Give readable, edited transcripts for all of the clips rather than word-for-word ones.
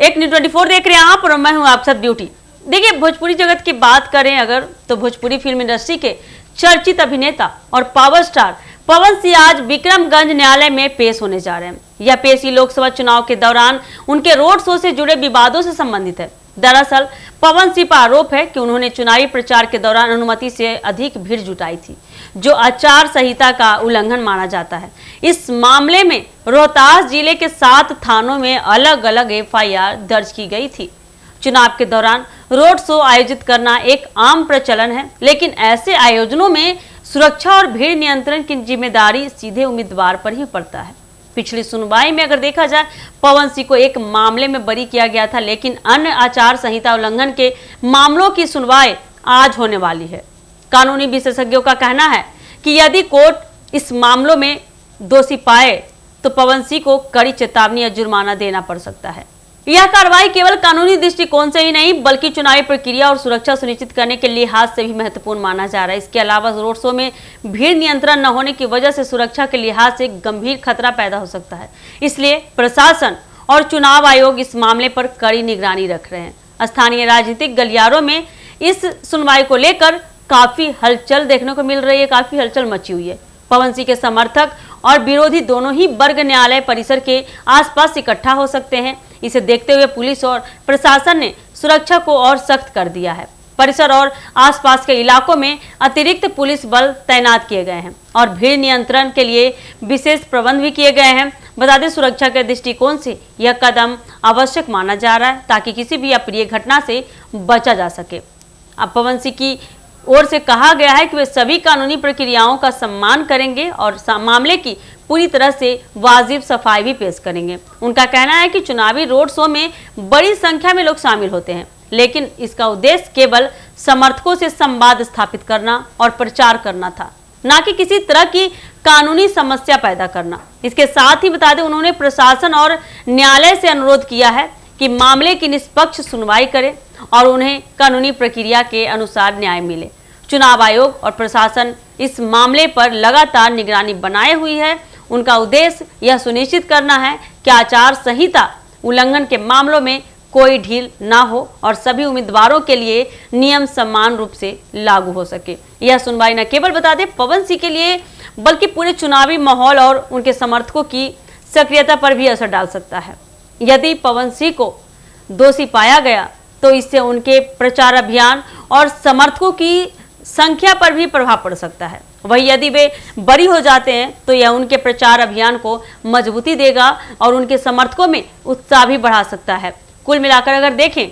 एक न्यूज़ 24 देख रहे हैं आप और मैं हूं आप सब ड्यूटी। देखिए, भोजपुरी जगत की बात करें अगर तो भोजपुरी फिल्म इंडस्ट्री के चर्चित अभिनेता और पावर स्टार पवन सिंह आज विक्रमगंज न्यायालय में पेश होने जा रहे हैं। यह पेशी लोकसभा चुनाव के दौरान उनके रोड शो से जुड़े विवादों से संबंधित है। दरअसल पवन सिंह पर आरोप है कि उन्होंने चुनावी प्रचार के दौरान अनुमति से अधिक भीड़ जुटाई थी, जो आचार संहिता का उल्लंघन माना जाता है। इस मामले में रोहतास जिले के 7 थानों में अलग अलग एफआईआर दर्ज की गई थी। चुनाव के दौरान रोड शो आयोजित करना एक आम प्रचलन है, लेकिन ऐसे आयोजनों में सुरक्षा और भीड़ नियंत्रण की जिम्मेदारी सीधे उम्मीदवार पर ही पड़ता है। पिछली सुनवाई में अगर देखा जाए, पवन सिंह को एक मामले में बरी किया गया था, लेकिन अन्य आचार संहिता उल्लंघन के मामलों की सुनवाई आज होने वाली है। कानूनी विशेषज्ञों का कहना है कि यदि कोर्ट इस मामलों में दोषी पाए तो पवन सिंह को कड़ी चेतावनी या जुर्माना देना पड़ सकता है। यह कार्रवाई केवल कानूनी दृष्टिकोण से ही नहीं बल्कि चुनावी प्रक्रिया और सुरक्षा सुनिश्चित करने के लिहाज से भी महत्वपूर्ण माना जा रहा है। इसके अलावा रोड शो में भीड़ नियंत्रण न होने की वजह से सुरक्षा के लिहाज से गंभीर खतरा पैदा हो सकता है। इसलिए प्रशासन और चुनाव आयोग इस मामले पर कड़ी निगरानी रख रहे हैं। स्थानीय राजनीतिक गलियारों में इस सुनवाई को लेकर काफी हलचल देखने को मिल रही है, काफी हलचल मची हुई है। पवन सिंह के समर्थक और विरोधी दोनों ही वर्ग न्यायालय परिसर के आसपास इकट्ठा हो सकते हैं। इसे देखते हुए पुलिस और प्रशासन ने सुरक्षा को और सख्त कर दिया है। परिसर और आसपास के इलाकों में अतिरिक्त पुलिस बल तैनात किए गए हैं और भीड़ नियंत्रण के लिए विशेष प्रबंध भी किए गए हैं। बता दें, सुरक्षा के दृष्टिकोण से यह कदम आवश्यक माना जा रहा है ताकि किसी भी अप्रिय घटना से बचा जा सके। अब पवन सिंह की ओर से कहा गया है कि वे सभी कानूनी प्रक्रियाओं का सम्मान करेंगे और मामले की पूरी तरह से वाजिब सफाई भी पेश करेंगे। उनका कहना है कि चुनावी रोड शो में बड़ी संख्या में लोग शामिल होते हैं, लेकिन इसका उद्देश्य केवल समर्थकों से संवाद स्थापित करना और प्रचार करना था, न कि किसी तरह की कानूनी समस्या पैदा करना। इसके साथ ही बता दें, उन्होंने प्रशासन और न्यायालय से अनुरोध किया है कि मामले की निष्पक्ष सुनवाई करें और उन्हें कानूनी प्रक्रिया के अनुसार न्याय मिले। चुनाव आयोग और प्रशासन इस मामले पर लगातार निगरानी बनाए हुई है। उनका उद्देश्य यह सुनिश्चित करना है कि आचार संहिता उल्लंघन के मामलों में कोई ढील ना हो और सभी उम्मीदवारों के लिए नियम समान रूप से लागू हो सके। यह सुनवाई न केवल बता दें पवन सिंह के लिए बल्कि पूरे चुनावी माहौल और उनके समर्थकों की सक्रियता पर भी असर डाल सकता है। यदि पवन सिंह को दोषी पाया गया तो इससे उनके प्रचार अभियान और समर्थकों की संख्या पर भी प्रभाव पड़ सकता है। वहीं यदि वे बरी हो जाते हैं तो यह उनके प्रचार अभियान को मजबूती देगा और उनके समर्थकों में उत्साह भी बढ़ा सकता है। कुल मिलाकर अगर देखें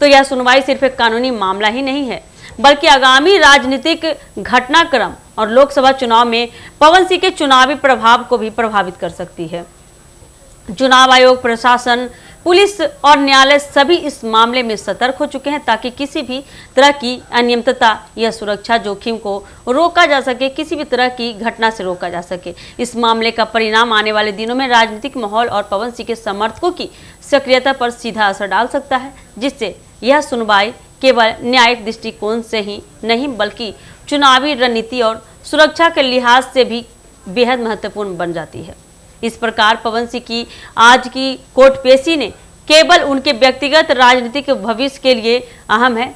तो यह सुनवाई सिर्फ एक कानूनी मामला ही नहीं है बल्कि आगामी राजनीतिक घटनाक्रम और लोकसभा चुनाव में पवन सिंह के चुनावी प्रभाव को भी प्रभावित कर सकती है। चुनाव आयोग, प्रशासन, पुलिस और न्यायालय सभी इस मामले में सतर्क हो चुके हैं ताकि किसी भी तरह की अनियमितता या सुरक्षा जोखिम को रोका जा सके, किसी भी तरह की घटना से रोका जा सके। इस मामले का परिणाम आने वाले दिनों में राजनीतिक माहौल और पवन सिंह के समर्थकों की सक्रियता पर सीधा असर डाल सकता है, जिससे यह सुनवाई केवल न्यायिक दृष्टिकोण से ही नहीं बल्कि चुनावी रणनीति और सुरक्षा के लिहाज से भी बेहद महत्वपूर्ण बन जाती है। इस प्रकार पवन सिंह की आज की कोर्ट पेशी ने केवल उनके व्यक्तिगत राजनीतिक भविष्य के लिए अहम है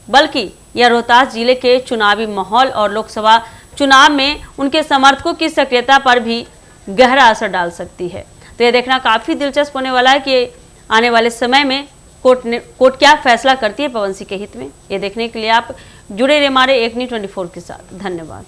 बल्कि यह रोहतास जिले के चुनावी माहौल और लोकसभा चुनाव में उनके समर्थकों की सक्रियता पर भी गहरा असर डाल सकती है। तो यह देखना काफ़ी दिलचस्प होने वाला है कि आने वाले समय में कोर्ट क्या फैसला करती है पवन सिंह के हित में। ये देखने के लिए आप जुड़े रहे हमारे एक न्यूज़ 24 के साथ। धन्यवाद।